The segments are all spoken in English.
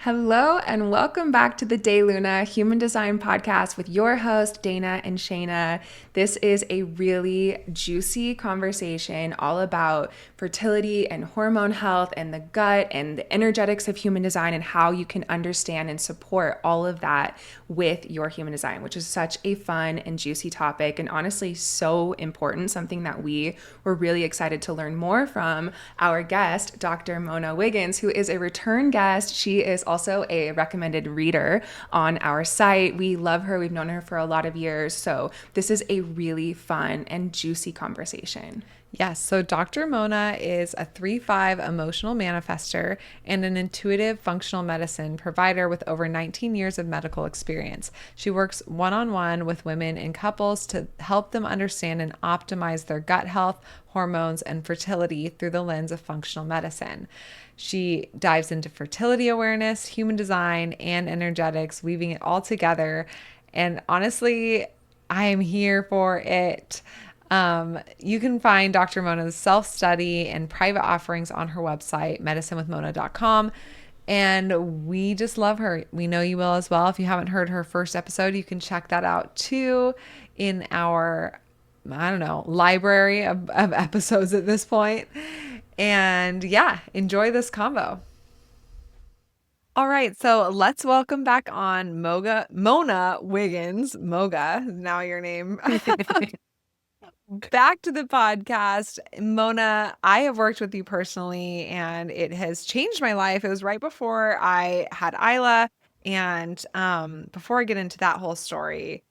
Hello and welcome back to the DayLuna Human Design Podcast with your host, Dana and Shayna. This is a really juicy conversation all about fertility and hormone health and the gut and the energetics of human design and how you can understand and support all of that with your human design, which is such a fun and juicy topic and honestly so important, something that we were really excited to learn more from our guest, Dr. Mona Wiggins, who is a return guest. She is also a recommended reader on our site. We love her. We've known her for a lot of years. So this is a really fun and juicy conversation. Yes, so Dr. Mona is a 3-5 emotional manifestor and an intuitive functional medicine provider with over 19 years of medical experience. She works one-on-one with women and couples to help them understand and optimize their gut health, hormones, and fertility through the lens of functional medicine. She dives into fertility awareness, human design, and energetics, weaving it all together. And honestly, I am here for it. You can find Dr. Mona's self-study and private offerings on her website, medicinewithmona.com. And we just love her. We know you will as well. If you haven't heard her first episode, you can check that out too in our, I don't know, library of episodes at this point. And yeah, enjoy this combo. All right, so let's welcome back on Mona Wiggins. Moga is now your name. Back to the podcast. Mona, I have worked with you personally and it has changed my life. It was right before I had Isla. And before I get into that whole story,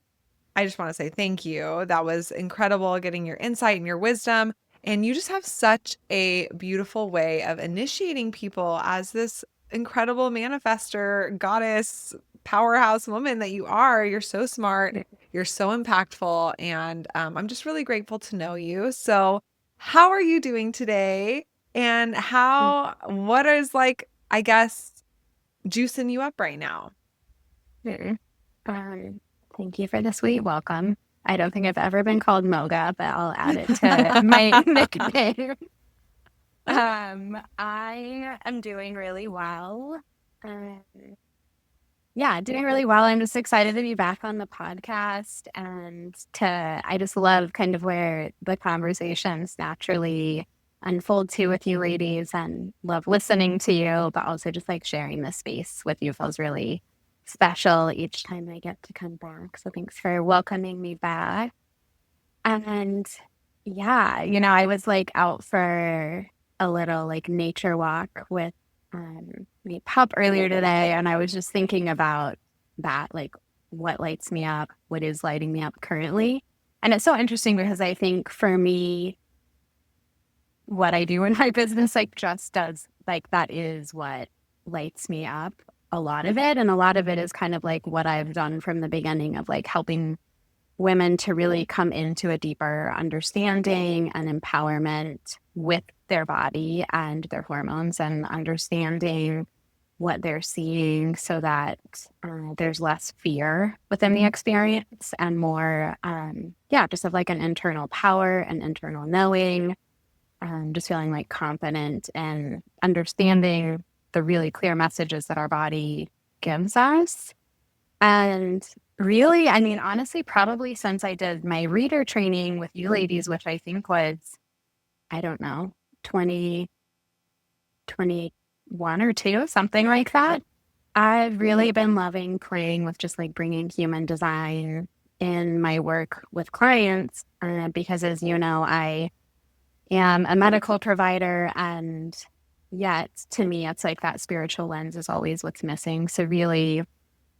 I just want to say thank you. That was incredible getting your insight and your wisdom. And you just have such a beautiful way of initiating people as this incredible manifester, goddess, powerhouse woman that you are. You're so smart. You're so impactful. And I'm just really grateful to know you. So, how are you doing today? And what is like, I guess, juicing you up right now? Hmm. Um, Thank you for the sweet welcome. I don't think I've ever been called Moga, but I'll add it to my nickname. I am doing really well. Um, yeah, doing really well. I'm just excited to be back on the podcast and I just love kind of where the conversations naturally unfold to with you ladies and love listening to you, but also just like sharing this space with you feels really special each time I get to come back. So thanks for welcoming me back. And yeah, I was like out for a little like nature walk with my pup earlier today, and I was just thinking about that, like what lights me up, what is lighting me up currently. And it's so interesting because I think for me, what I do in my business like just does like that is what lights me up, a lot of it. And a lot of it is kind of like what I've done from the beginning of like helping women to really come into a deeper understanding and empowerment with their body and their hormones and understanding what they're seeing so that there's less fear within the experience and more, just of like an internal power and internal knowing, just feeling like confident and understanding the really clear messages that our body gives us. And really, I mean, honestly, probably since I did my reader training with you ladies, which I think was, I don't know, 2021 or two, something like that. I've really been loving playing with just like bringing human design in my work with clients because, as you know, I am a medical provider, and yet to me, it's like that spiritual lens is always what's missing. So, really,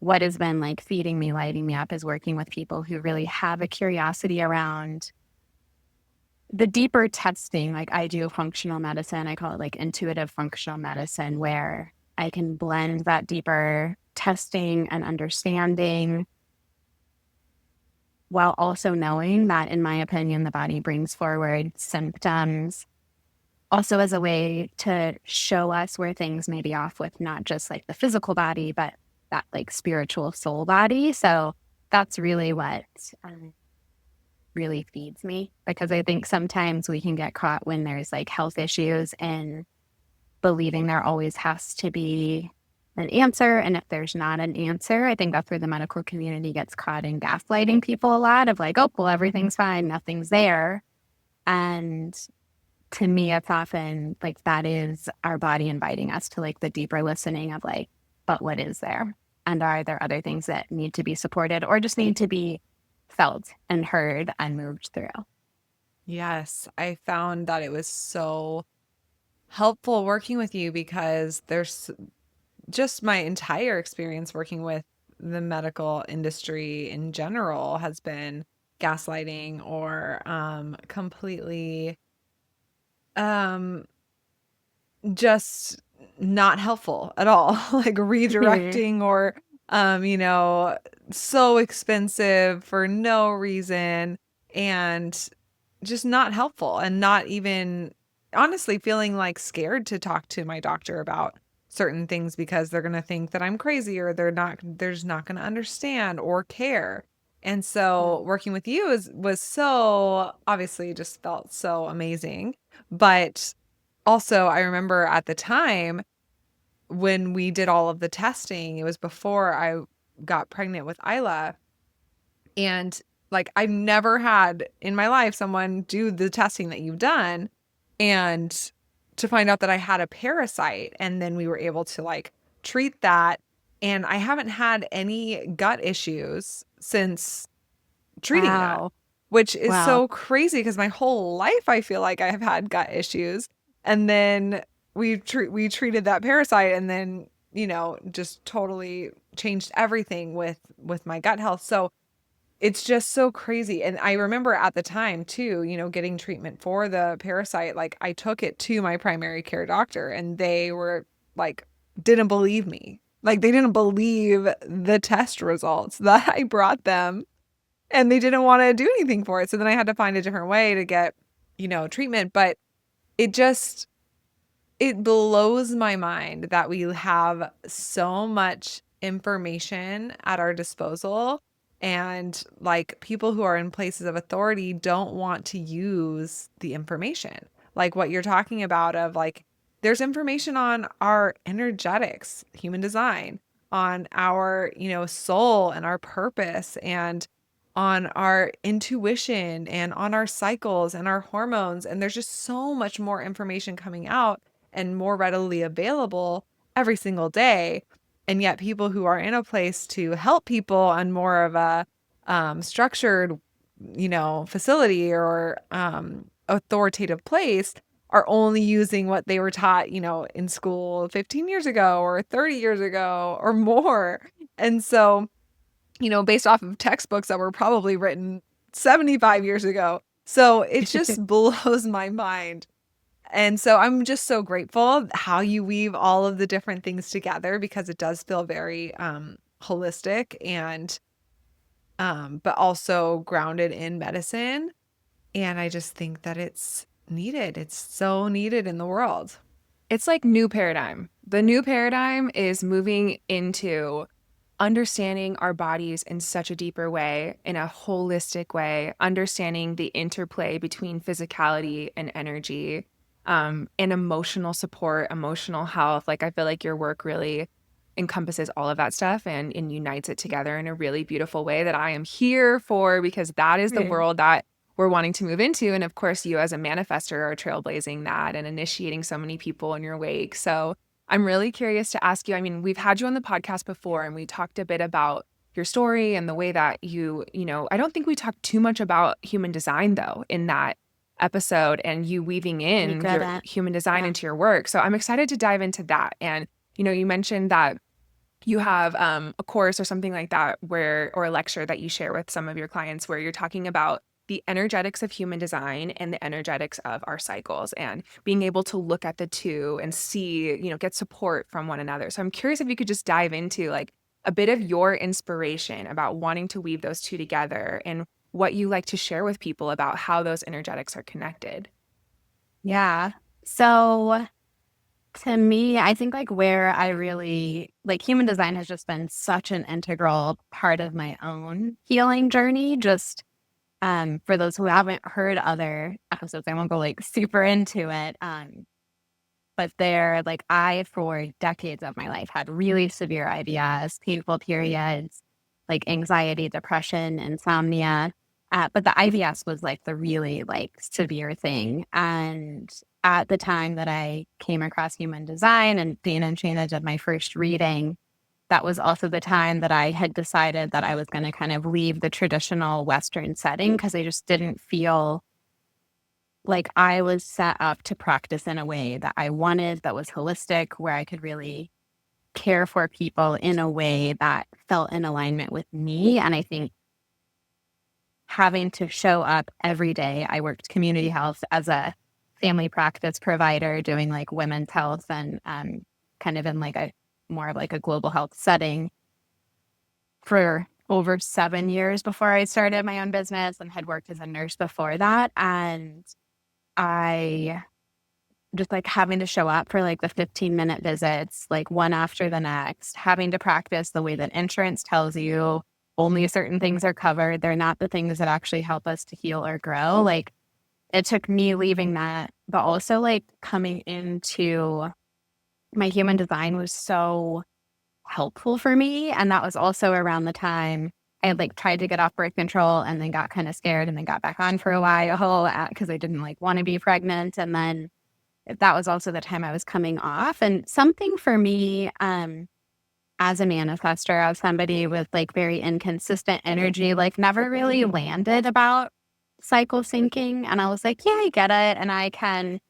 what has been like feeding me, lighting me up is working with people who really have a curiosity around the deeper testing. Like I do functional medicine, I call it like intuitive functional medicine, where I can blend that deeper testing and understanding while also knowing that, in my opinion, the body brings forward symptoms also as a way to show us where things may be off with not just like the physical body, but that like spiritual soul body. So that's really what really feeds me, because I think sometimes we can get caught when there's like health issues and believing there always has to be an answer. And if there's not an answer, I think that's where the medical community gets caught in gaslighting people a lot of like, oh, well, everything's fine, nothing's there. And to me, it's often like that is our body inviting us to like the deeper listening of like, but what is there? And are there other things that need to be supported or just need to be felt and heard and moved through? Yes, I found that it was so helpful working with you because there's just my entire experience working with the medical industry in general has been gaslighting or completely um just not helpful at all. Like redirecting or you know, so expensive for no reason and just not helpful and not even honestly feeling like scared to talk to my doctor about certain things because they're going to think that I'm crazy or they're just not going to understand or care. And so working with you was so obviously just felt so amazing. But also I remember at the time when we did all of the testing, it was before I got pregnant with Isla. And like I've never had in my life someone do the testing that you've done and to find out that I had a parasite and then we were able to like treat that and I haven't had any gut issues since treating that, Wow. which is Wow. so crazy because my whole life I feel like I have had gut issues and then we treated that parasite and then, you know, just totally changed everything with my gut health. So it's just so crazy. And I remember at the time too, you know, getting treatment for the parasite, like I took it to my primary care doctor and they were like, didn't believe me. Like they didn't believe the test results that I brought them and they didn't want to do anything for it. So then I had to find a different way to get, you know, treatment. But it just, it blows my mind that we have so much information at our disposal and like people who are in places of authority don't want to use the information. Like what you're talking about of like there's information on our energetics, human design, on our, you know, soul and our purpose and on our intuition and on our cycles and our hormones and there's just so much more information coming out and more readily available every single day. And yet, people who are in a place to help people on more of a structured, you know, facility or authoritative place are only using what they were taught, you know, in school 15 years ago or 30 years ago or more. And so, you know, based off of textbooks that were probably written 75 years ago. So it just blows my mind and so I'm just so grateful how you weave all of the different things together because it does feel very holistic and but also grounded in medicine. And I just think that it's needed. It's so needed in the world. It's like new paradigm. The new paradigm is moving into understanding our bodies in such a deeper way, in a holistic way, understanding the interplay between physicality and energy, and emotional support, emotional health. Like I feel like your work really encompasses all of that stuff and unites it together in a really beautiful way that I am here for because that is the world that we're wanting to move into. And of course, you as a manifester are trailblazing that and initiating so many people in your wake. So I'm really curious to ask you, I mean, we've had you on the podcast before and we talked a bit about your story and the way that you know, I don't think we talked too much about human design though in that episode and you weaving We in your couldn't. human design Yeah. into your work. So I'm excited to dive into that. And, you know, you mentioned that you have a course or something like that where, or a lecture that you share with some of your clients where you're talking about the energetics of human design and the energetics of our cycles and being able to look at the two and see, you know, get support from one another. So I'm curious if you could just dive into like a bit of your inspiration about wanting to weave those two together and what you like to share with people about how those energetics are connected. Yeah. So to me, I think like where I really like human design has just been such an integral part of my own healing journey. Just for those who haven't heard other episodes, I won't go like super into it. but they're like, I, for decades of my life, had really severe IBS, painful periods, like anxiety, depression, insomnia. But the IBS was like the really like severe thing. And at the time that I came across human design and Dana and Shana did my first reading, that was also the time that I had decided that I was going to kind of leave the traditional Western setting because I just didn't feel like I was set up to practice in a way that I wanted, that was holistic, where I could really care for people in a way that felt in alignment with me. And I think having to show up every day, I worked community health as a family practice provider, doing like women's health and kind of in like a more of like a global health setting for over 7 years before I started my own business, and had worked as a nurse before that. And I just like having to show up for like the 15-minute visits, like one after the next, having to practice the way that insurance tells you only certain things are covered. They're not the things that actually help us to heal or grow. Like it took me leaving that, but also like coming into my human design was so helpful for me. And that was also around the time I had like tried to get off birth control and then got kind of scared and then got back on for a while because I didn't like want to be pregnant. And then that was also the time I was coming off. And something for me, as a manifester, as somebody with like very inconsistent energy, like never really landed about cycle syncing. And I was like, yeah, I get it. And I can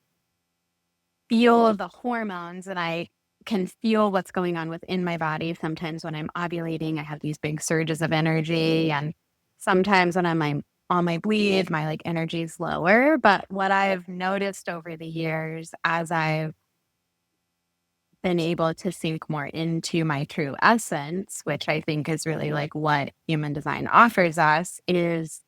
feel the hormones and I can feel what's going on within my body. Sometimes when I'm ovulating, I have these big surges of energy. And sometimes when I'm on my bleed, my like energy is lower. But what I've noticed over the years as I've been able to sink more into my true essence, which I think is really like what human design offers us, is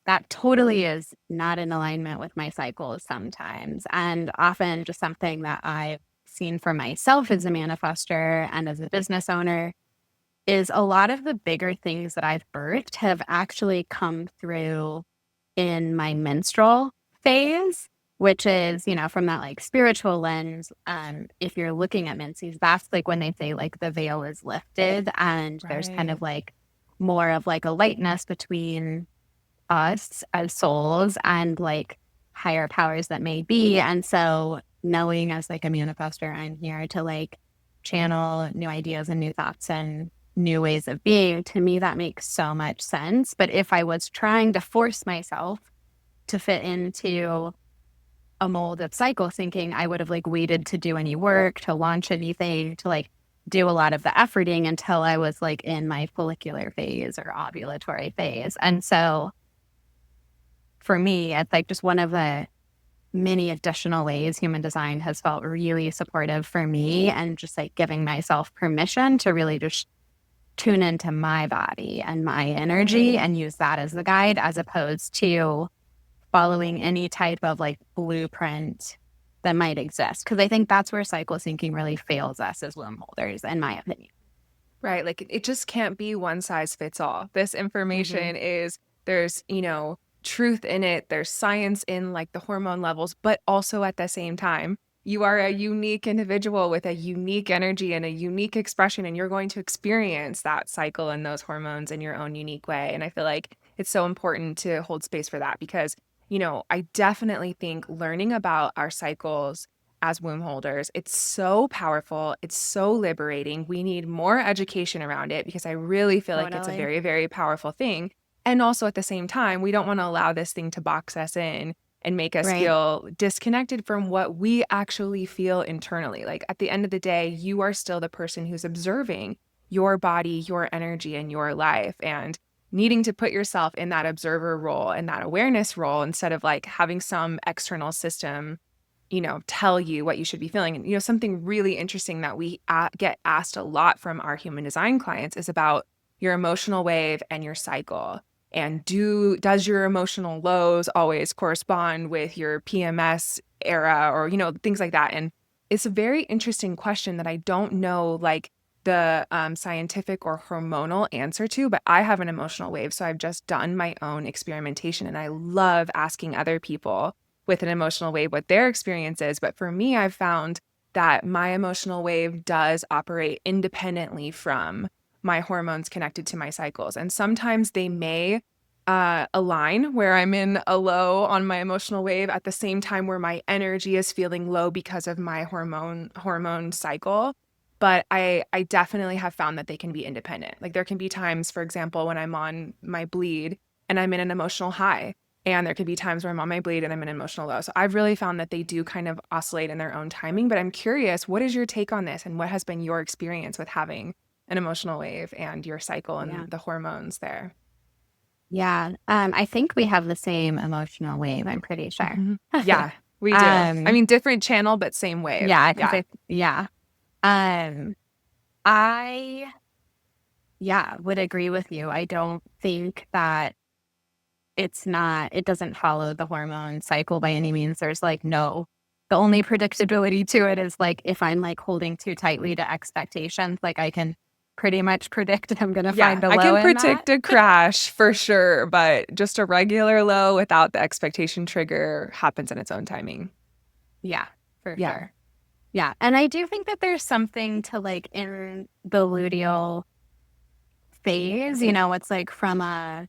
that totally is not in alignment with my cycles sometimes. And often just something that I've seen for myself as a manifester and as a business owner is a lot of the bigger things that I've birthed have actually come through in my menstrual phase, which is, from that like spiritual lens. If you're looking at menses, that's like when they say like the veil is lifted and there's kind of like more of like a lightness between us as souls and like higher powers that may be. And so knowing as like a manifestor, I'm here to like channel new ideas and new thoughts and new ways of being. To me, that makes so much sense. But if I was trying to force myself to fit into a mold of cycle thinking, I would have like waited to do any work, to launch anything, to like do a lot of the efforting until I was like in my follicular phase or ovulatory phase. And so for me, it's like just one of the many additional ways human design has felt really supportive for me, and just like giving myself permission to really just tune into my body and my energy and use that as the guide, as opposed to following any type of like blueprint that might exist. Because I think that's where cycle syncing really fails us as womb holders, in my opinion. Right. Like it just can't be one size fits all. This information is, there's, truth in it. There's science in like the hormone levels, but also at the same time, you are a unique individual with a unique energy and a unique expression, and you're going to experience that cycle and those hormones in your own unique way. And I feel like it's so important to hold space for that because, I definitely think learning about our cycles as womb holders, it's so powerful. It's so liberating. We need more education around it because I really feel like it's a very, very powerful thing. And also at the same time, we don't want to allow this thing to box us in and make us feel disconnected from what we actually feel internally. Like at the end of the day, you are still the person who's observing your body, your energy, and your life, and needing to put yourself in that observer role and that awareness role instead of like having some external system, tell you what you should be feeling. And, something really interesting that we get asked a lot from our human design clients is about your emotional wave and your cycle. And does your emotional lows always correspond with your PMS era or, things like that? And it's a very interesting question that I don't know, like the scientific or hormonal answer to, but I have an emotional wave. So I've just done my own experimentation and I love asking other people with an emotional wave what their experience is. But for me, I've found that my emotional wave does operate independently from my hormones connected to my cycles. And sometimes they may align where I'm in a low on my emotional wave at the same time where my energy is feeling low because of my hormone cycle. But I definitely have found that they can be independent. Like there can be times, for example, when I'm on my bleed and I'm in an emotional high. And there could be times where I'm on my bleed and I'm in an emotional low. So I've really found that they do kind of oscillate in their own timing. But I'm curious, what is your take on this? And what has been your experience with having an emotional wave and your cycle Yeah. and the hormones there? Yeah. I think we have the same emotional wave, I'm pretty sure. Yeah, we do. I Um, mean, different channel, but same wave. yeah, because Yeah. yeah. Um, I, yeah, would agree with you. I don't think that it doesn't follow the hormone cycle by any means. There's like the only predictability to it is like if I'm like holding too tightly to expectations, like I can pretty much predict I'm going to Yeah, find a I low can in that. predict a crash for sure, but just a regular low without the expectation trigger happens in its own timing. Yeah, for Yeah. sure. Yeah. And I do think that there's something to like in the luteal phase, it's like from a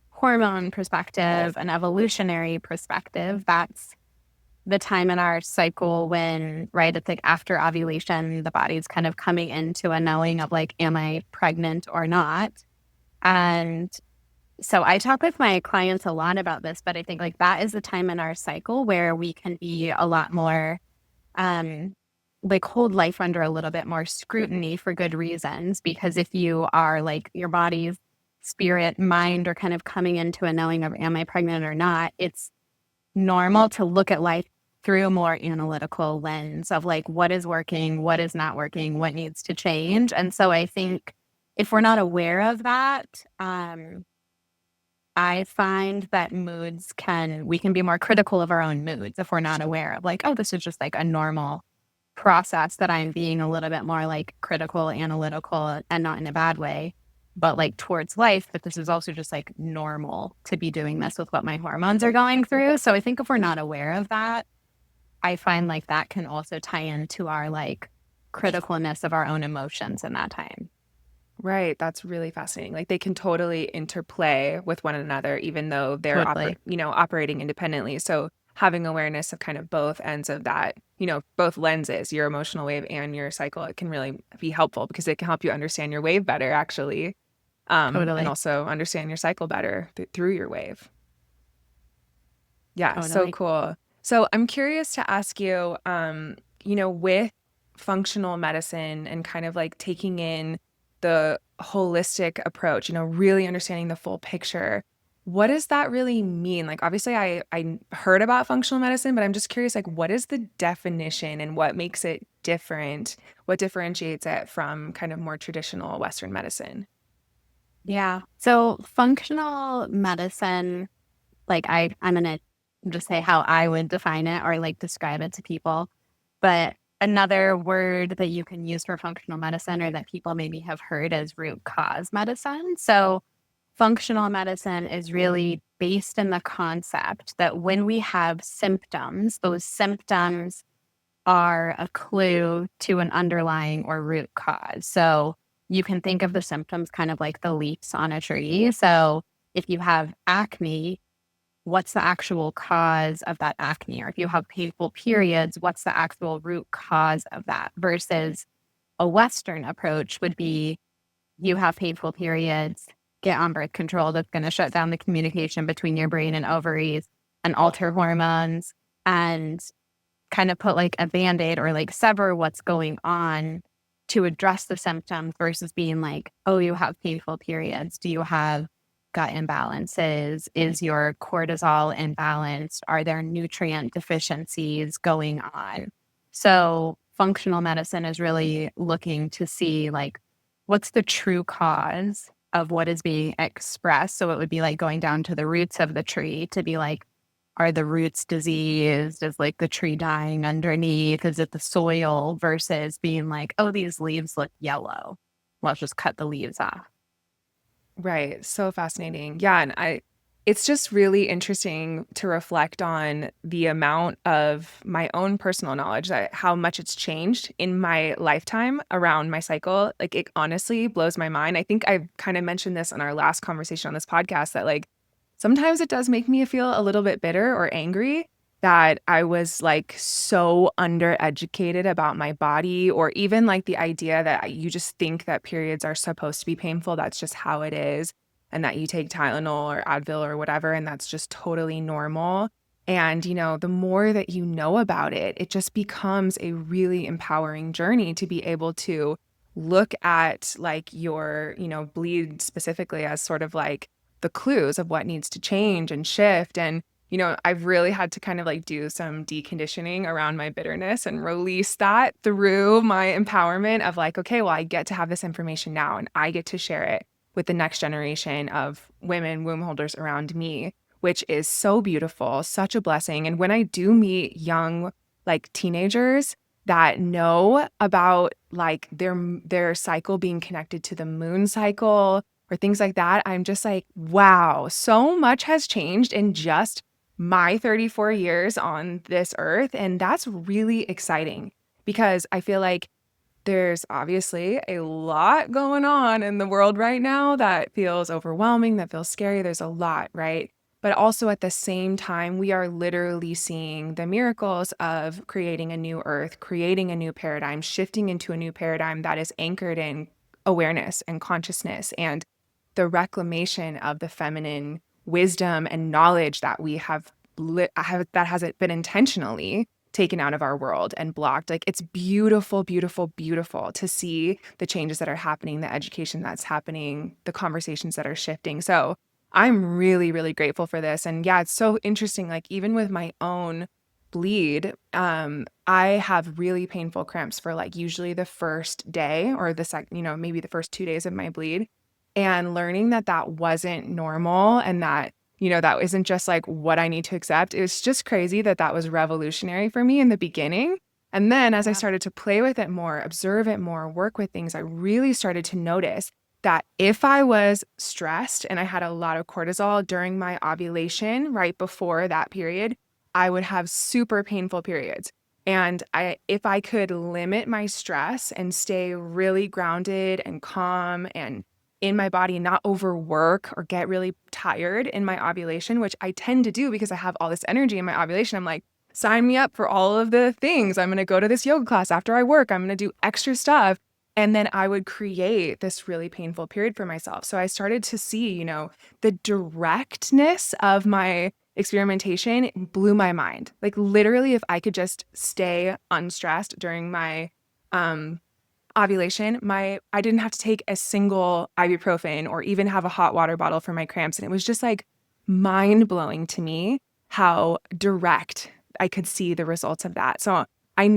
hormone perspective, an evolutionary perspective, that's the time in our cycle when, right, it's like after ovulation, the body's kind of coming into a knowing of like, am I pregnant or not? And so I talk with my clients a lot about this, but I think like that is the time in our cycle where we can be a lot more um like hold life under a little bit more scrutiny for good reasons. Because if you are like your body's spirit, mind are kind of coming into a knowing of am I pregnant or not, it's normal to look at life through a more analytical lens of like what is working, what is not working, what needs to change. And so I think if we're not aware of that, I find that we can be more critical of our own moods if we're not aware of like, oh, this is just like a normal process that I'm being a little bit more like critical, analytical, and not in a bad way, but like towards life, that this is also just like normal to be doing this with what my hormones are going through. So I think if we're not aware of that, I find like that can also tie into our like criticalness of our own emotions in that time. Right. That's really fascinating. Like they can totally interplay with one another, even though they're Totally. operating independently. So having awareness of kind of both ends of that, both lenses, your emotional wave and your cycle, it can really be helpful because it can help you understand your wave better, actually, and Totally. also understand your cycle better through your wave. Yeah, so Totally. cool. So I'm curious to ask you, with functional medicine and kind of like taking in the holistic approach, really understanding the full picture, what does that really mean? Like, obviously, I heard about functional medicine, but I'm just curious, like, what is the definition and what makes it different? What differentiates it from kind of more traditional Western medicine? Yeah. So functional medicine, like I'm gonna just say how I would define it or like describe it to people. But another word that you can use for functional medicine or that people maybe have heard is root cause medicine. So functional medicine is really based in the concept that when we have symptoms, those symptoms are a clue to an underlying or root cause. So you can think of the symptoms kind of like the leaves on a tree. So if you have acne, what's the actual cause of that acne? Or if you have painful periods, what's the actual root cause of that? Versus a Western approach would be you have painful periods, get on birth control that's going to shut down the communication between your brain and ovaries and alter hormones and kind of put like a band-aid or like sever what's going on to address the symptoms versus being like, oh, you have painful periods. Do you have gut imbalances? Is your cortisol imbalanced? Are there nutrient deficiencies going on? So functional medicine is really looking to see like what's the true cause of what is being expressed. So it would be like going down to the roots of the tree to be like, are the roots diseased? Is like the tree dying underneath? Is it the soil versus being like, oh, these leaves look yellow. Let's just cut the leaves off. Right. So fascinating. Yeah. And it's just really interesting to reflect on the amount of my own personal knowledge, that how much it's changed in my lifetime around my cycle. Like, it honestly blows my mind. I think I kind of mentioned this in our last conversation on this podcast, that like sometimes it does make me feel a little bit bitter or angry that I was like so undereducated about my body, or even like the idea that you just think that periods are supposed to be painful. That's just how it is. And that you take Tylenol or Advil or whatever, and that's just totally normal. And, the more that you know about it, it just becomes a really empowering journey to be able to look at like your, bleed specifically as sort of like the clues of what needs to change and shift. And I've really had to kind of like do some deconditioning around my bitterness and release that through my empowerment of like, okay, well, I get to have this information now and I get to share it with the next generation of women, womb holders around me, which is so beautiful, such a blessing. And when I do meet young, like teenagers that know about like their cycle being connected to the moon cycle or things like that, I'm just like, wow, so much has changed in just my 34 years on this earth. And that's really exciting because I feel like there's obviously a lot going on in the world right now that feels overwhelming, that feels scary. There's a lot, right? But also at the same time, we are literally seeing the miracles of creating a new earth, creating a new paradigm, shifting into a new paradigm that is anchored in awareness and consciousness and the reclamation of the feminine wisdom and knowledge that we that hasn't been intentionally taken out of our world and blocked. Like, it's beautiful, beautiful, beautiful to see the changes that are happening, the education that's happening, the conversations that are shifting. So I'm really, really grateful for this. And yeah, it's so interesting. Like, even with my own bleed, I have really painful cramps for like usually the first day or the second, maybe the first 2 days of my bleed. And learning that that wasn't normal and that that isn't just like what I need to accept. It was just crazy that that was revolutionary for me in the beginning. And then as I started to play with it more, observe it more, work with things, I really started to notice that if I was stressed and I had a lot of cortisol during my ovulation right before that period, I would have super painful periods. And if I could limit my stress and stay really grounded and calm and in my body, not overwork or get really tired in my ovulation, which I tend to do because I have all this energy in my ovulation. I'm like, sign me up for all of the things. I'm going to go to this yoga class after I work. I'm going to do extra stuff. And then I would create this really painful period for myself. So I started to see, the directness of my experimentation blew my mind. Like, literally, if I could just stay unstressed during my ovulation, I didn't have to take a single ibuprofen or even have a hot water bottle for my cramps. And it was just like mind blowing to me how direct I could see the results of that. So I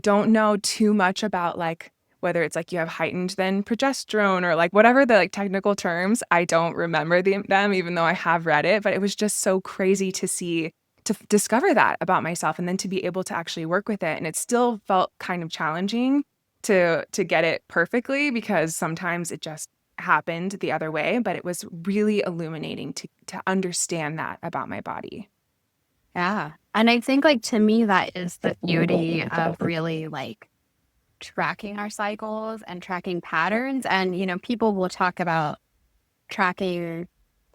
don't know too much about like whether it's like you have heightened then progesterone or like whatever the like technical terms. I don't remember them, even though I have read it, but it was just so crazy to see, to discover that about myself and then to be able to actually work with it. And it still felt kind of challenging to get it perfectly because sometimes it just happened the other way, but it was really illuminating to understand that about my body. Yeah. And I think like to me that is the beauty of really like tracking our cycles and tracking patterns. And people will talk about tracking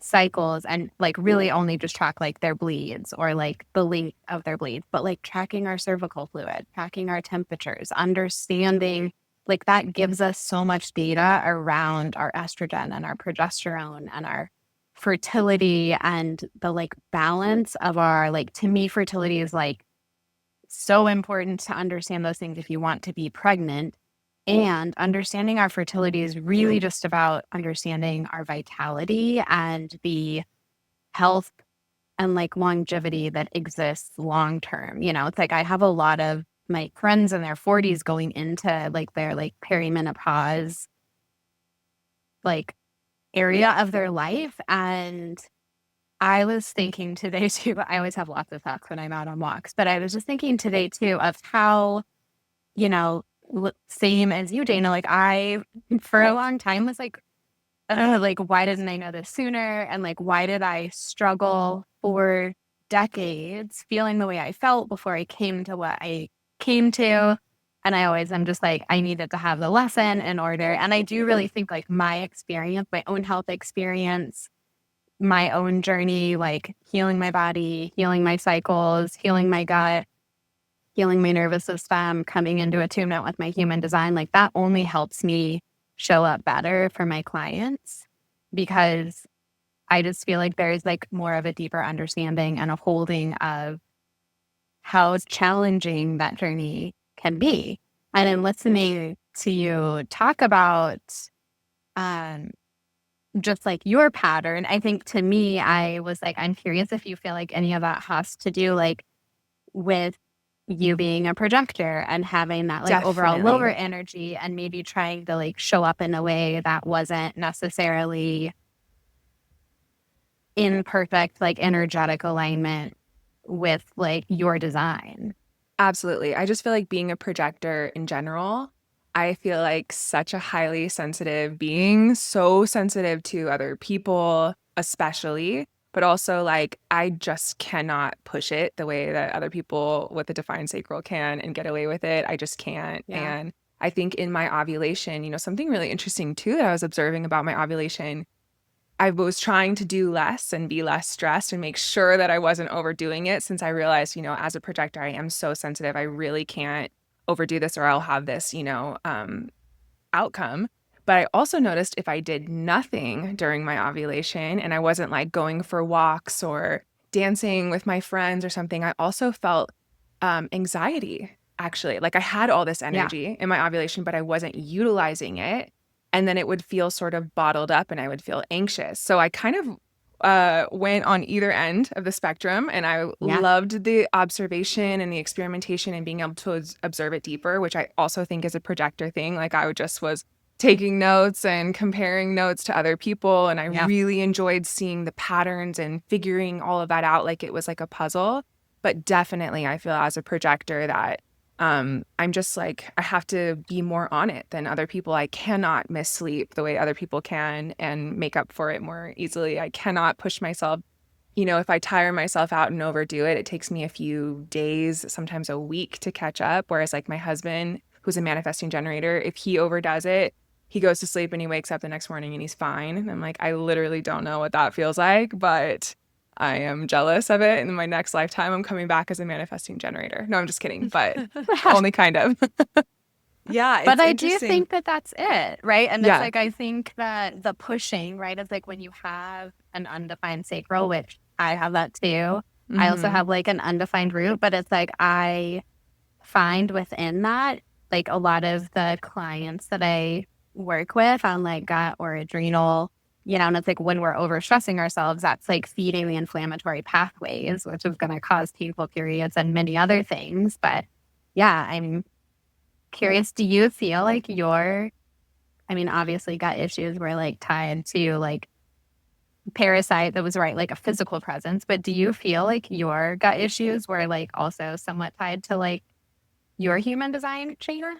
cycles and like really only just track like their bleeds or like the length of their bleeds, but like tracking our cervical fluid, tracking our temperatures, understanding like that gives us so much data around our estrogen and our progesterone and our fertility and the like balance of our, like, to me fertility is like so important to understand those things if you want to be pregnant. And understanding our fertility is really just about understanding our vitality and the health and like longevity that exists long term. It's like I have a lot of my friends in their 40s going into like their like perimenopause like area of their life. And I was thinking today too, I always have lots of thoughts when I'm out on walks, but I was just thinking today too of how, same as you, Dana, like I, for a long time was like like, why didn't I know this sooner? And like, why did I struggle for decades feeling the way I felt before I came to what I came to? And I always am just like, I needed to have the lesson in order. And I do really think like my experience, my own health experience, my own journey, like healing my body, healing my cycles, healing my gut, healing my nervous system, coming into attunement with my human design, like that only helps me show up better for my clients because I just feel like there's like more of a deeper understanding and a holding of how challenging that journey can be. And in listening to you talk about um, just like your pattern, I think to me, I was like, I'm curious if you feel like any of that has to do like with you being a projector and having that like overall lower Definitely. energy and maybe trying to like show up in a way that wasn't necessarily in perfect like energetic alignment with like your design. Absolutely. I just feel like being a projector in general, I feel like such a highly sensitive being, so sensitive to other people, especially, but also like I just cannot push it the way that other people with a defined sacral can and get away with it. I just can't. Yeah. And I think in my ovulation, something really interesting too that I was observing about my ovulation, I was trying to do less and be less stressed and make sure that I wasn't overdoing it since I realized, as a projector, I am so sensitive. I really can't overdo this or I'll have this, outcome. But I also noticed if I did nothing during my ovulation and I wasn't like going for walks or dancing with my friends or something, I also felt anxiety actually. Like I had all this Yeah. energy in my ovulation, but I wasn't utilizing it. And then it would feel sort of bottled up and I would feel anxious. So I kind of went on either end of the spectrum and I Yeah. loved the observation and the experimentation and being able to observe it deeper, which I also think is a projector thing. Like I just was taking notes and comparing notes to other people and I Yeah. really enjoyed seeing the patterns and figuring all of that out like it was like a puzzle. But definitely I feel as a projector that I'm just like, I have to be more on it than other people. I cannot miss sleep the way other people can and make up for it more easily. I cannot push myself. If I tire myself out and overdo it, it takes me a few days, sometimes a week to catch up. Whereas, like my husband, who's a manifesting generator, if he overdoes it, he goes to sleep and he wakes up the next morning and he's fine. And I'm like, I literally don't know what that feels like, but I am jealous of it. And in my next lifetime, I'm coming back as a manifesting generator. No, I'm just kidding, but only kind of. Yeah, But it's I do interesting. think that that's it, right? And it's Yeah. like, I think that the pushing, right, is like when you have an undefined sacral, which I have that too. I also Hmm. have like an undefined root, but it's like I find within that, like a lot of the clients that I work with on like gut or adrenal, and it's like when we're overstressing ourselves, that's like feeding the inflammatory pathways, which is going to cause painful periods and many other things. But yeah, I'm curious, do you feel like I mean, obviously gut issues were like tied to like parasite that was right, like a physical presence, but do you feel like your gut issues were like also somewhat tied to like your human design, Shayna?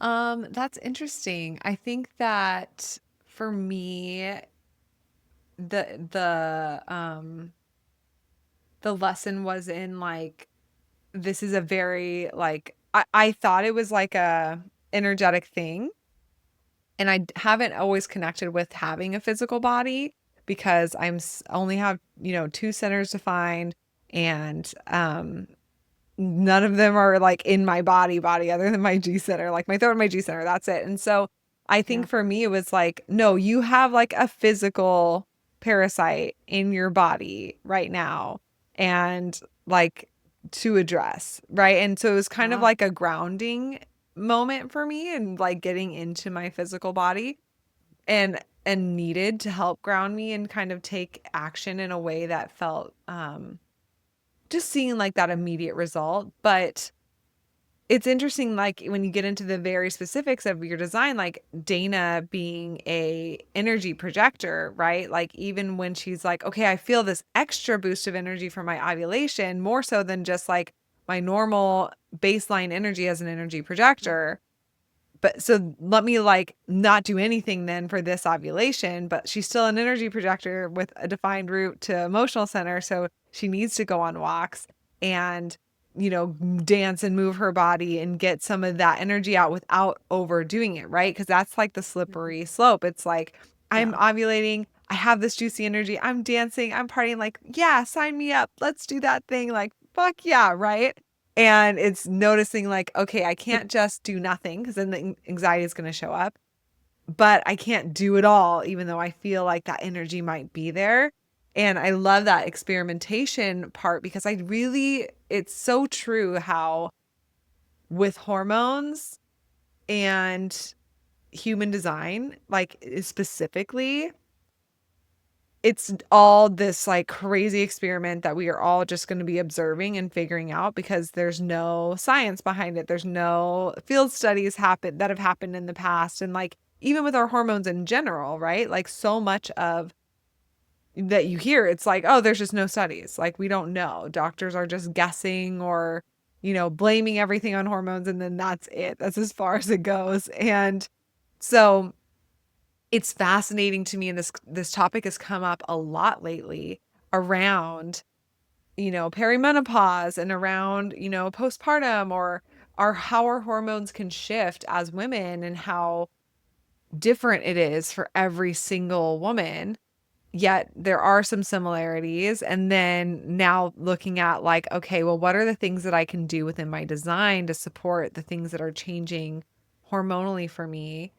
That's interesting. I think that for me, the lesson was in like this is a very like I thought it was like a energetic thing, and I haven't always connected with having a physical body because only have, two centers defined, and none of them are like in my body other than my G center, like my throat and my G center. That's it. And so I Yeah. think for me, it was like, no, you have like a physical parasite in your body right now and like to address. Right. And so it was kind of Yeah. like a grounding moment for me and like getting into my physical body and needed to help ground me and kind of take action in a way that felt just seeing like that immediate result. But it's interesting, like when you get into the very specifics of your design, like Dana being a energy projector, right? Like even when she's like, okay, I feel this extra boost of energy from my ovulation, more so than just like my normal baseline energy as an energy projector, but so let me like not do anything then for this ovulation, but she's still an energy projector with a defined route to emotional center. So she needs to go on walks and, dance and move her body and get some of that energy out without overdoing it. Right. Cause that's like the slippery slope. It's like, I'm ovulating. I have this juicy energy. I'm dancing. I'm partying. Like, yeah, sign me up. Let's do that thing. Like, fuck yeah. Right. And it's noticing like, okay, I can't just do nothing because then the anxiety is going to show up, but I can't do it all, even though I feel like that energy might be there. And I love that experimentation part because it's so true how with hormones and human design, like specifically, it's all this like crazy experiment that we are all just going to be observing and figuring out because there's no science behind it. There's no field studies that have happened in the past. And like, even with our hormones in general, right? Like so much of that you hear, it's like, oh, there's just no studies. Like we don't know. Doctors are just guessing or, blaming everything on hormones. And then that's it. That's as far as it goes. And so it's fascinating to me, and this topic has come up a lot lately around, perimenopause and around, postpartum or how our hormones can shift as women and how different it is for every single woman. Yet there are some similarities. And then now looking at like, okay, well, what are the things that I can do within my design to support the things that are changing hormonally for me?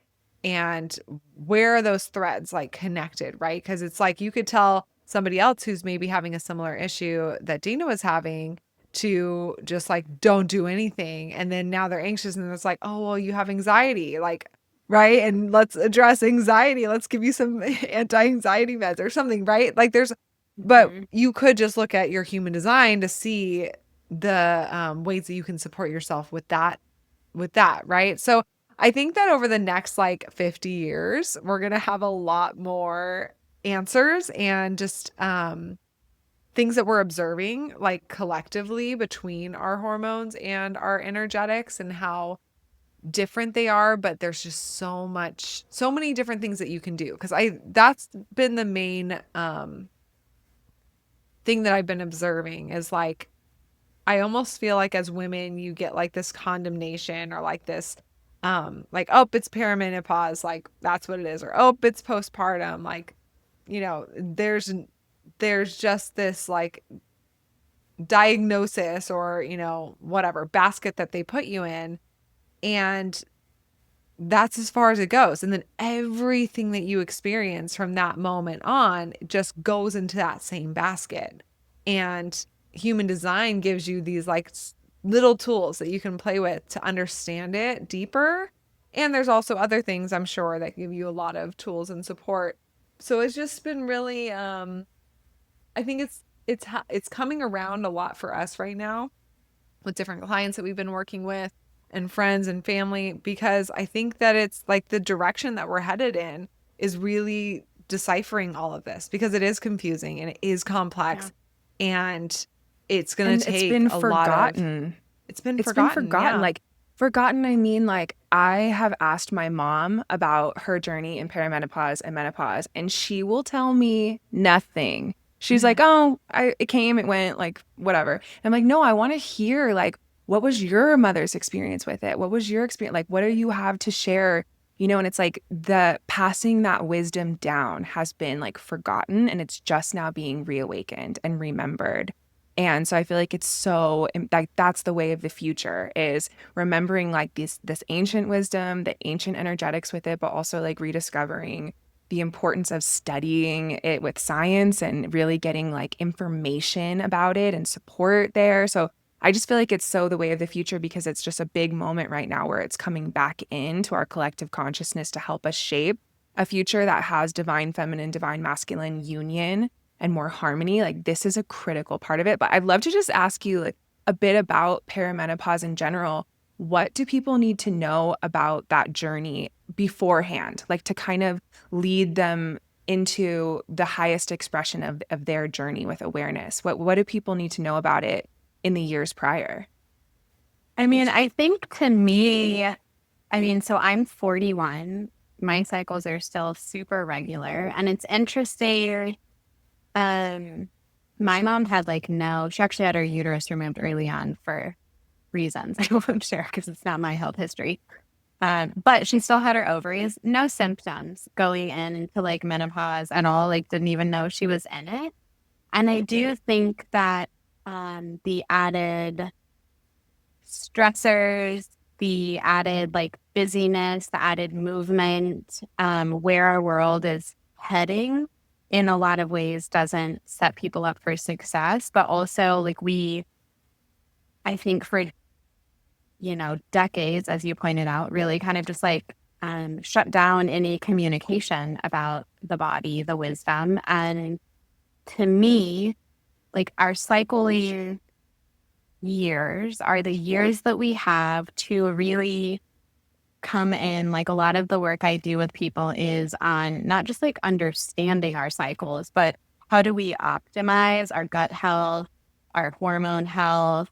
And where are those threads like connected, right? Because it's like you could tell somebody else who's maybe having a similar issue that Dina was having to just like don't do anything. And then now they're anxious and it's like, oh, well, you have anxiety. Like, right? And let's address anxiety. Let's give you some anti-anxiety meds or something, right? Like but you could just look at your human design to see the ways that you can support yourself with that, right? So I think that over the next like 50 years, we're going to have a lot more answers and just things that we're observing like collectively between our hormones and our energetics and how different they are, but there's just so many different things that you can do. Cause that's been the main thing that I've been observing is like, I almost feel like as women, you get like this condemnation or like this, like, oh, it's perimenopause. Like that's what it is. Or, oh, it's postpartum. Like, there's just this like diagnosis or, whatever basket that they put you in. And that's as far as it goes. And then everything that you experience from that moment on just goes into that same basket. And human design gives you these like little tools that you can play with to understand it deeper. And there's also other things I'm sure that give you a lot of tools and support. So it's just been really, I think it's coming around a lot for us right now with different clients that we've been working with and friends and family, because I think that it's like the direction that we're headed in is really deciphering all of this because it is confusing and it is complex and it's going to take been a forgotten. lot of, it's been forgotten. Yeah. Like forgotten. I mean, like I have asked my mom about her journey in perimenopause and menopause, and she will tell me nothing. She's like, oh, it came, it went, like, whatever. And I'm like, no, I want to hear, like, what was your mother's experience with it? What was your experience? Like, what do you have to share? And it's like the passing that wisdom down has been like forgotten and it's just now being reawakened and remembered. And so I feel like it's so like that's the way of the future is remembering like this ancient wisdom, the ancient energetics with it, but also like rediscovering the importance of studying it with science and really getting like information about it and support there. So I just feel like it's so the way of the future because it's just a big moment right now where it's coming back into our collective consciousness to help us shape a future that has divine feminine, divine masculine union and more harmony. Like this is a critical part of it. But I'd love to just ask you like a bit about perimenopause in general. What do people need to know about that journey beforehand, like to kind of lead them into the highest expression of their journey with awareness? What do people need to know about it in the years prior? I mean, I think to me, I mean, so I'm 41. My cycles are still super regular. And it's interesting. Um, my mom had like she actually had her uterus removed early on for reasons I won't share because it's not my health history. But she still had her ovaries, no symptoms going into like menopause at all, like didn't even know she was in it. And I do think that the added stressors, the added like busyness, the added movement, where our world is heading in a lot of ways doesn't set people up for success. But also, like, I think for, decades, as you pointed out, really kind of just like shut down any communication about the body, the wisdom. And to me, like, our cycling years are the years that we have to really come in. Like, a lot of the work I do with people is on not just like understanding our cycles, but how do we optimize our gut health, our hormone health,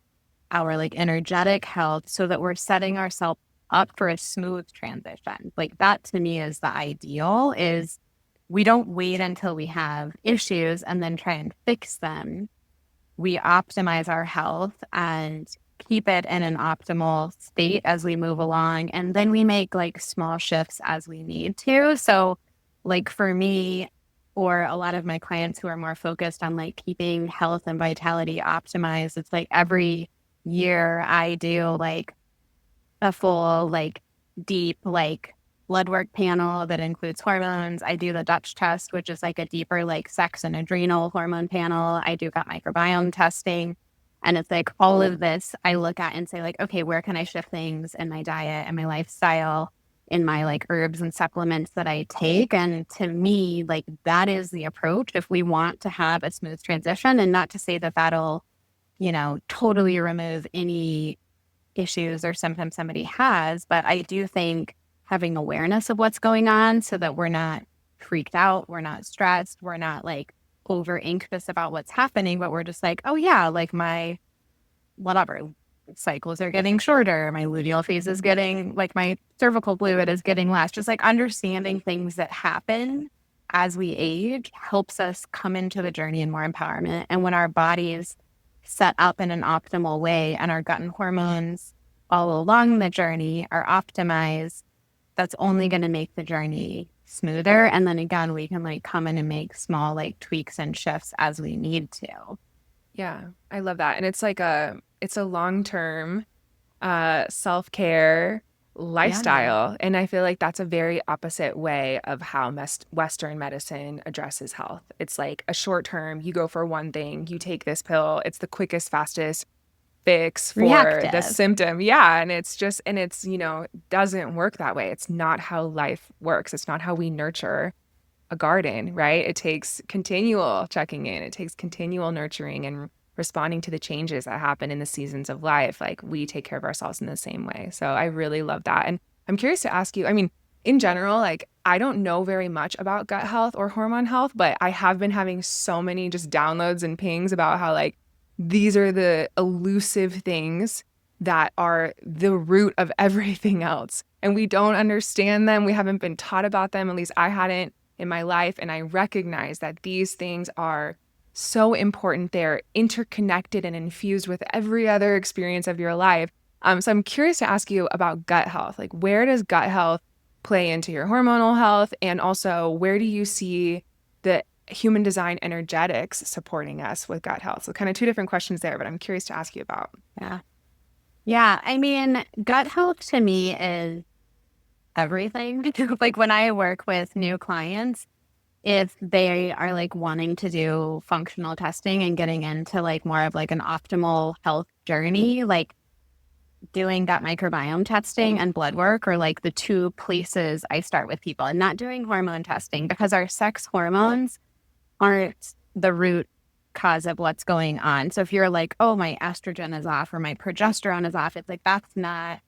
our like energetic health so that we're setting ourselves up for a smooth transition. Like, that to me is the ideal. Is we don't wait until we have issues and then try and fix them. We optimize our health and keep it in an optimal state as we move along. And then we make like small shifts as we need to. So, like, for me, or a lot of my clients who are more focused on like keeping health and vitality optimized, it's like every year I do like a full, like, deep, like, blood work panel that includes hormones. I do the Dutch test, which is like a deeper, like, sex and adrenal hormone panel. I do gut microbiome testing. And it's like all of this I look at and say, like, okay, where can I shift things in my diet and my lifestyle, in my like herbs and supplements that I take? And to me, like, that is the approach if we want to have a smooth transition. And not to say that that'll, totally remove any issues or symptoms somebody has. But I do think having awareness of what's going on so that we're not freaked out, we're not stressed, we're not like over anxious about what's happening, but we're just like, oh yeah, like my whatever cycles are getting shorter, my luteal phase is getting, like, my cervical fluid is getting less. Just like understanding things that happen as we age helps us come into the journey in more empowerment. And when our bodies set up in an optimal way and our gut and hormones all along the journey are optimized, that's only going to make the journey smoother. And then again, we can like come in and make small like tweaks and shifts as we need to. Yeah, I love that. And it's like it's a long-term self-care lifestyle. And I feel like that's a very opposite way of how Western medicine addresses health. It's like a short term, you go for one thing, you take this pill, it's the quickest, fastest fix for Reactive. the symptom. Yeah. And it's just, and it's, doesn't work that way. It's not how life works. It's not how we nurture a garden, right? It takes continual checking in. It takes continual nurturing and responding to the changes that happen in the seasons of life. Like, we take care of ourselves in the same way. So I really love that. And I'm curious to ask you, I mean, in general, like, I don't know very much about gut health or hormone health, but I have been having so many just downloads and pings about how like these are the elusive things that are the root of everything else. And we don't understand them. We haven't been taught about them. At least I hadn't in my life. And I recognize that these things are so important. They're interconnected and infused with every other experience of your life. So I'm curious to ask you about gut health. Like, where does gut health play into your hormonal health? And also, where do you see the human design energetics supporting us with gut health? So kind of two different questions there, but I'm curious to ask you about. Yeah. Yeah. I mean, gut health to me is everything. Like, when I work with new clients, if they are like wanting to do functional testing and getting into like more of like an optimal health journey, like doing gut microbiome testing and blood work are like the two places I start with people, and not doing hormone testing because our sex hormones aren't the root cause of what's going on. So if you're like, oh, my estrogen is off or my progesterone is off, it's like, that's not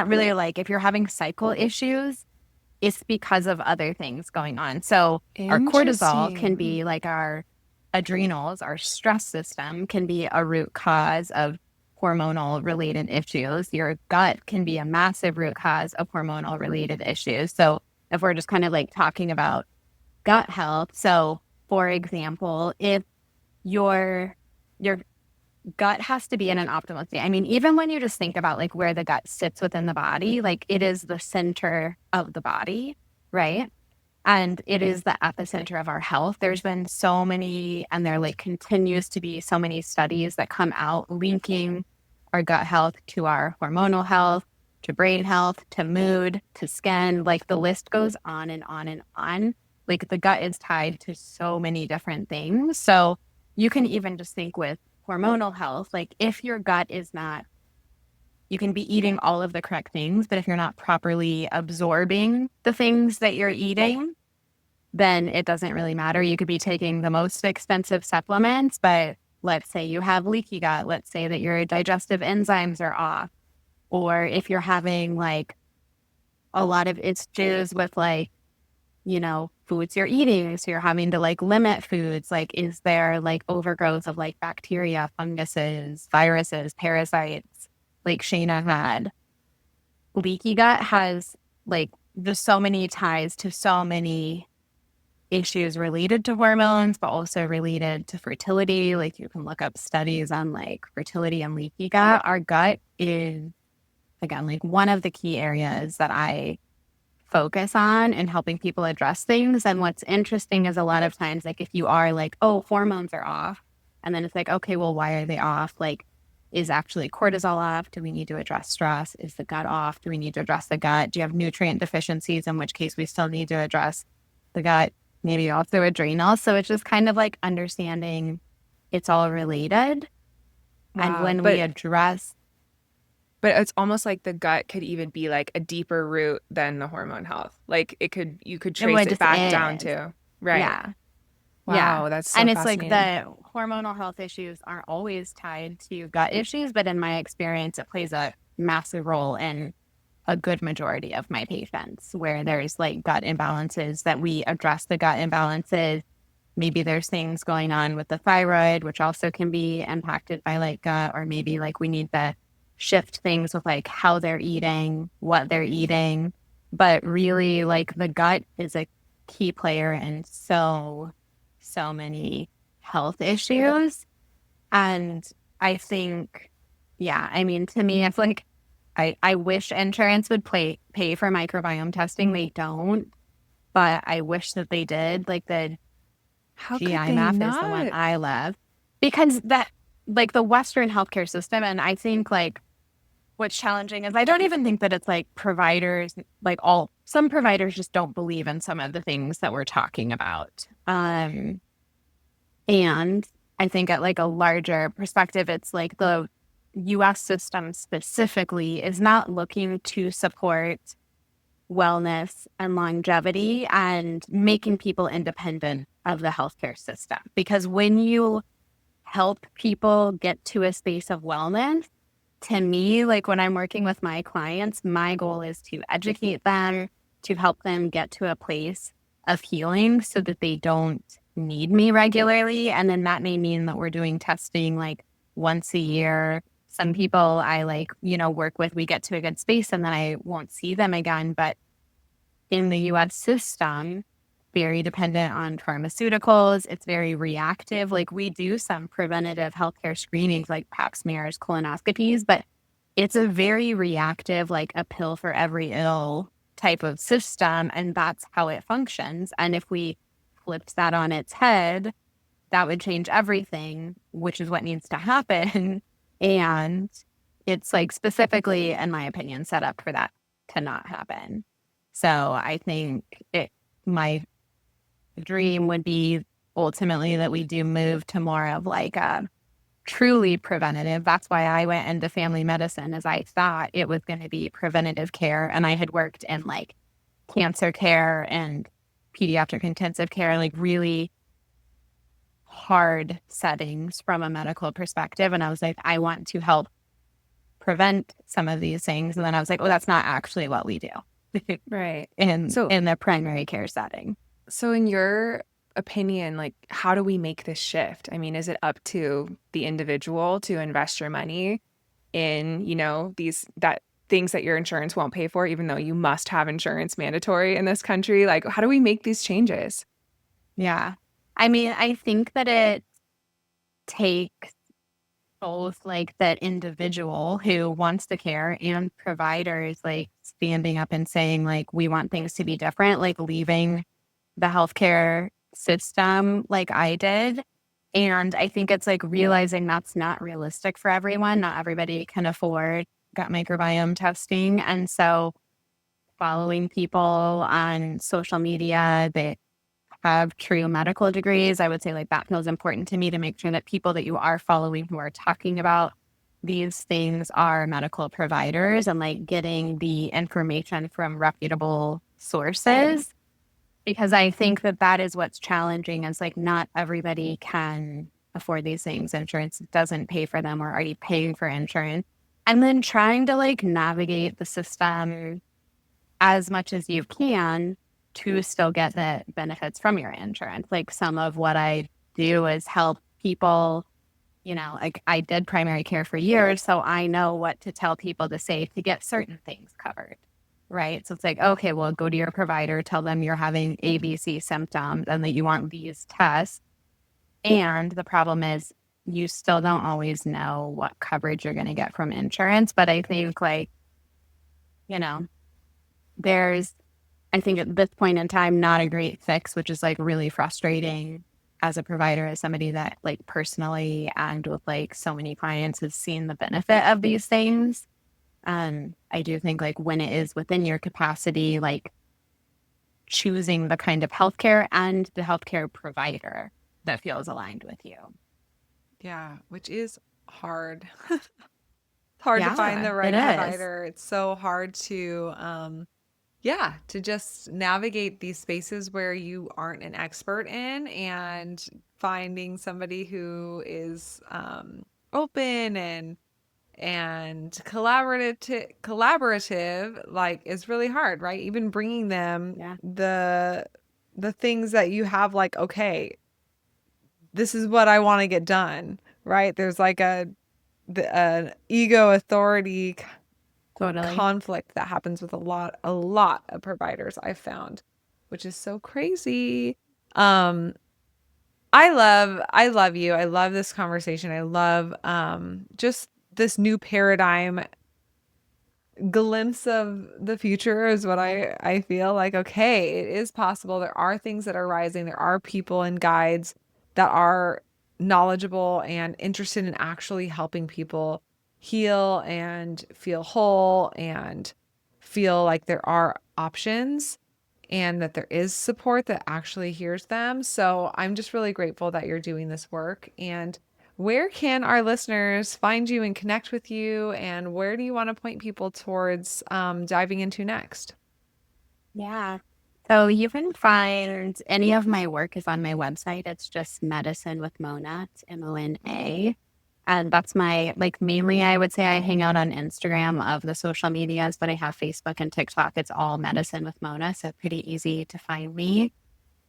really, like, if you're having cycle issues, it's because of other things going on. So our cortisol can be like our adrenals, our stress system can be a root cause of hormonal related issues. Your gut can be a massive root cause of hormonal related issues. So if we're just kind of like talking about gut health, so for example, if your gut has to be in an optimal state. I mean, even when you just think about like where the gut sits within the body, like it is the center of the body, right? And it is the epicenter of our health. There's been so many, and there like continues to be so many studies that come out linking our gut health to our hormonal health, to brain health, to mood, to skin. Like the list goes on and on and on. Like the gut is tied to so many different things. So you can even just think with hormonal health, like if your gut is not, you can be eating all of the correct things, but if you're not properly absorbing the things that you're eating, then it doesn't really matter. You could be taking the most expensive supplements, but let's say you have leaky gut. Let's say that your digestive enzymes are off. Or if you're having like a lot of issues with like, you know, foods you're eating. So you're having to like limit foods. Like, is there like overgrowth of like bacteria, funguses, viruses, parasites, like Shayna had? Leaky gut has like just so many ties to so many issues related to hormones, but also related to fertility. Like you can look up studies on like fertility and leaky gut. Our gut is, again, like one of the key areas that I focus on and helping people address things. And what's interesting is a lot of times, like if you are like, oh, hormones are off, and then it's like, okay, well, why are they off? Like, is actually cortisol off? Do we need to address stress? Is the gut off? Do we need to address the gut? Do you have nutrient deficiencies? In which case we still need to address the gut, maybe also adrenal. So it's just kind of like understanding it's all related. And when we address, but it's almost like the gut could even be like a deeper root than the hormone health. Like you could trace it back down to. Right. Yeah. Wow, that's so and it's fascinating. like the hormonal health issues aren't always tied to gut issues, but in my experience, it plays a massive role in a good majority of my patients where there's like gut imbalances that we address the gut imbalances. Maybe there's things going on with the thyroid, which also can be impacted by like gut, or maybe like we need to shift things with like how they're eating, what they're eating. But really, like the gut is a key player in so many health issues. And I think, yeah, I mean, to me, it's like, I wish insurance would pay for microbiome testing. They don't, but I wish that they did. Like the How GI could they map is the not? one I love because that, like the Western healthcare system, and I think like what's challenging is I don't even think that it's like providers, like some providers just don't believe in some of the things that we're talking about. And I think at like a larger perspective, it's like the US system specifically is not looking to support wellness and longevity and making people independent of the healthcare system. Because when you help people get to a space of wellness, to me, like when I'm working with my clients, my goal is to educate them, to help them get to a place of healing so that they don't need me regularly. And then that may mean that we're doing testing like once a year. Some people I like, you know, work with, we get to a good space and then I won't see them again. But in the US system, very dependent on pharmaceuticals. It's very reactive. Like we do some preventative healthcare screenings like pap smears, colonoscopies, but it's a very reactive, like a pill for every ill type of system. And that's how it functions. And if we flipped that on its head, that would change everything, which is what needs to happen. And it's like specifically, in my opinion, set up for that to not happen. So I think my dream would be ultimately that we do move to more of like a truly preventative. That's why I went into family medicine, as I thought it was going to be preventative care. And I had worked in like cancer care and pediatric intensive care, like really hard settings from a medical perspective. And I was like, I want to help prevent some of these things. And then I was like, oh, that's not actually what we do. Right. in the primary care setting. So in your opinion, like how do we make this shift? I mean, is it up to the individual to invest your money in, these that things that your insurance won't pay for, even though you must have insurance mandatory in this country. Like, how do we make these changes? Yeah. I mean, I think that it takes both like that individual who wants the care and providers like standing up and saying like we want things to be different, like leaving the healthcare system like I did. And I think it's like realizing that's not realistic for everyone. Not everybody can afford gut microbiome testing. And so following people on social media that have true medical degrees, I would say like that feels important to me to make sure that people that you are following who are talking about these things are medical providers and like getting the information from reputable sources. Because I think that that is what's challenging is like not everybody can afford these things. Insurance doesn't pay for them or are you paying for insurance? And then trying to like navigate the system as much as you can to still get the benefits from your insurance. Like some of what I do is help people, like I did primary care for years, so I know what to tell people to say to get certain things covered. Right. So it's like, okay, well, go to your provider, tell them you're having ABC symptoms and that you want these tests. And the problem is you still don't always know what coverage you're going to get from insurance. But I think like, you know, there's I think at this point in time, not a great fix, which is like really frustrating as a provider, as somebody that like personally and with like so many clients has seen the benefit of these things. I do think like when it is within your capacity, like choosing the kind of healthcare and the healthcare provider that feels aligned with you. Yeah, which is hard. Hard to find Yeah, the it right is. provider. It's so hard to yeah, to just navigate these spaces where you aren't an expert in and finding somebody who is open and collaborative like is really hard, right? Even bringing them Yeah, the things that you have like, okay, this is what I want to get done, right? There's like an ego authority totally. conflict that happens with a lot of providers I've found, which is so crazy. Um, I love you. I love this conversation. I love just this new paradigm glimpse of the future is what I feel like. Okay, it is possible. There are things that are rising. There are people and guides that are knowledgeable and interested in actually helping people heal and feel whole and feel like there are options and that there is support that actually hears them. So I'm just really grateful that you're doing this work. And where can our listeners find you and connect with you? And where do you want to point people towards diving into next? Yeah. So you can find any of my work is on my website. It's just Medicine with Mona, it's Mona. And that's my, like, mainly I would say I hang out on Instagram of the social medias, but I have Facebook and TikTok. It's all Medicine with Mona. So pretty easy to find me.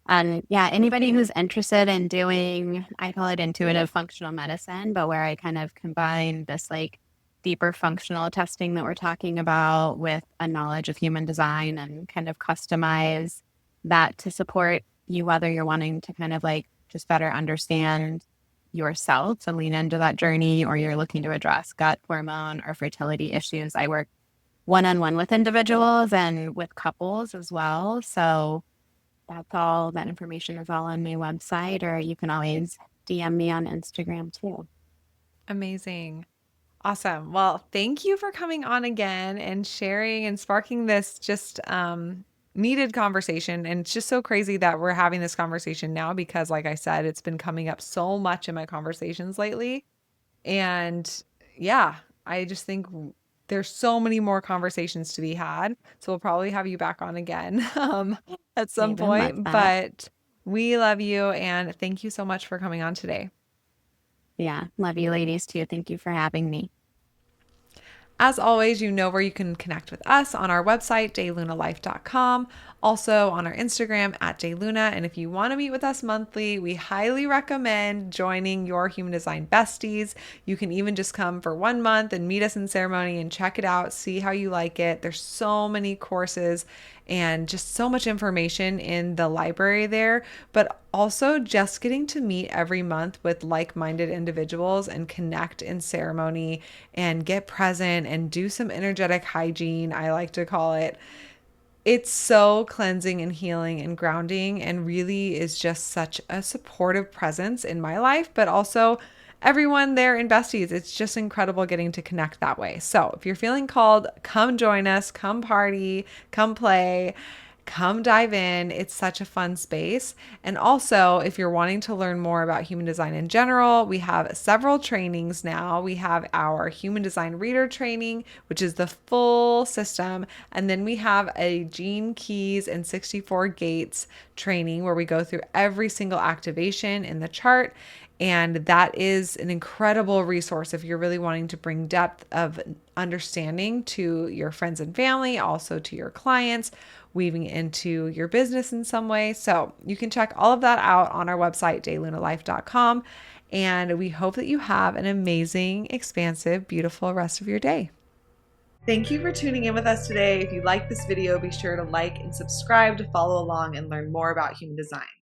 And yeah, anybody who's interested in doing, I call it intuitive functional medicine, but where I kind of combine this like deeper functional testing that we're talking about with a knowledge of human design and kind of customize that to support you, whether you're wanting to kind of like just better understand yourself and lean into that journey, or you're looking to address gut, hormone, or fertility issues. I work one on one with individuals and with couples as well. So that's all. That information is all on my website, or you can always DM me on Instagram too. Amazing. Awesome. Well, thank you for coming on again and sharing and sparking this just needed conversation. And it's just so crazy that we're having this conversation now because, like I said, it's been coming up so much in my conversations lately. And yeah, I just think there's so many more conversations to be had. So we'll probably have you back on again at some Even love point. that. But we love you and thank you so much for coming on today. Yeah. Love you ladies too. Thank you for having me. As always, you know where you can connect with us on our website, daylunalife.com, also on our Instagram at DayLuna. And if you want to meet with us monthly, we highly recommend joining your Human Design Besties. You can even just come for 1 month and meet us in ceremony and check it out, see how you like it. There's so many courses and just so much information in the library there, but also just getting to meet every month with like-minded individuals and connect in ceremony and get present and do some energetic hygiene, I like to call it. It's so cleansing and healing and grounding, and really is just such a supportive presence in my life, but also everyone there in Besties. It's just incredible getting to connect that way. So if you're feeling called, come join us, come party, come play. Come dive in. It's such a fun space. And also, if you're wanting to learn more about human design in general, we have several trainings now. We have our human design reader training, which is the full system. And then we have a Gene Keys and 64 Gates training where we go through every single activation in the chart. And that is an incredible resource if you're really wanting to bring depth of understanding to your friends and family, also to your clients, weaving into your business in some way. So you can check all of that out on our website, daylunalife.com. And we hope that you have an amazing, expansive, beautiful rest of your day. Thank you for tuning in with us today. If you like this video, be sure to like and subscribe to follow along and learn more about human design.